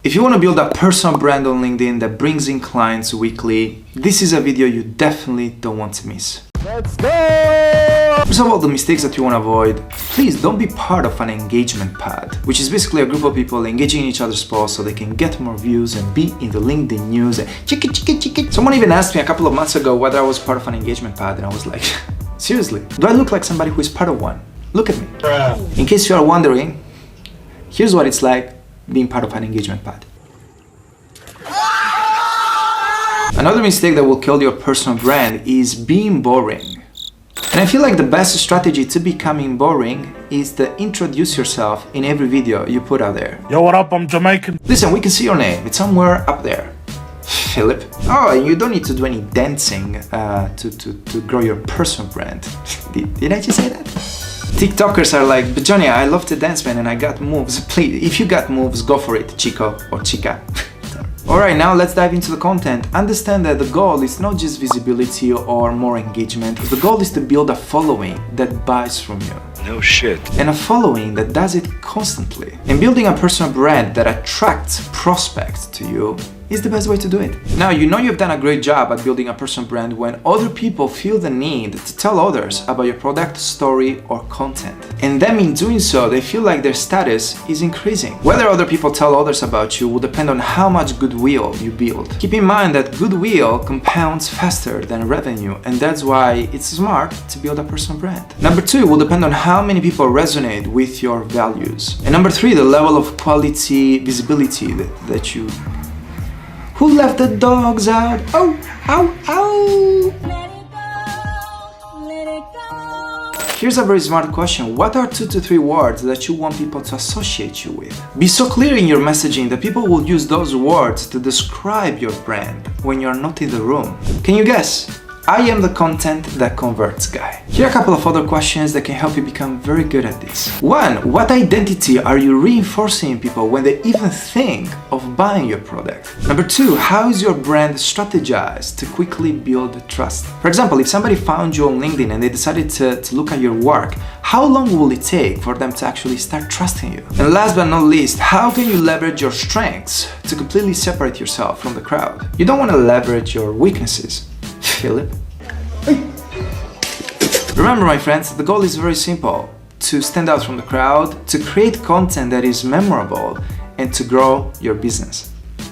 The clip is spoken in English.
If you want to build a personal brand on LinkedIn that brings in clients weekly, this is a video you definitely don't want to miss. Let's go! First of all, the mistakes that you want to avoid, please don't be part of an engagement pad, which is basically a group of people engaging in each other's posts so they can get more views and be in the LinkedIn news. Someone even asked me a couple of months ago whether I was part of an engagement pad, and I was like, seriously, do I look like somebody who is part of one? Look at me. In case you are wondering, here's what it's like being part of an engagement pad. Another mistake that will kill your personal brand is being boring. And I feel like the best strategy to becoming boring is to introduce yourself in every video you put out there. Yo, what up? I'm Jamaican. Listen, we can see your name. It's somewhere up there. Philip. Oh, and you don't need to do any dancing to grow your personal brand. Did I just say that? TikTokers are like, but Johnny, I love to dance, man, and I got moves. Please, if you got moves, go for it, chico or chica. Alright, now let's dive into the content. Understand that the goal is not just visibility or more engagement. The goal is to build a following that buys from you. No shit. And a following that does it constantly. And building a personal brand that attracts prospects to you is the best way to do it. Now, you know you've done a great job at building a personal brand when other people feel the need to tell others about your product, story, or content. And them in doing so, they feel like their status is increasing. Whether other people tell others about you will depend on how much goodwill you build. Keep in mind that goodwill compounds faster than revenue, and that's why it's smart to build a personal brand. Number 2 will depend on how many people resonate with your values. And number 3, the level of quality visibility that you... Who left the dogs out? Oh, ow, ow! Let it go. Here's a very smart question. What are 2 to 3 words that you want people to associate you with? Be so clear in your messaging that people will use those words to describe your brand when you're not in the room. Can you guess? I am the content that converts guy. Here are a couple of other questions that can help you become very good at this. 1. What identity are you reinforcing in people when they even think of buying your product? Number 2, how is your brand strategized to quickly build trust? For example, if somebody found you on LinkedIn and they decided to look at your work, how long will it take for them to actually start trusting you? And last but not least, how can you leverage your strengths to completely separate yourself from the crowd? You don't want to leverage your weaknesses. Philip. Remember, my friends, the goal is very simple: to stand out from the crowd, to create content that is memorable, and to grow your business.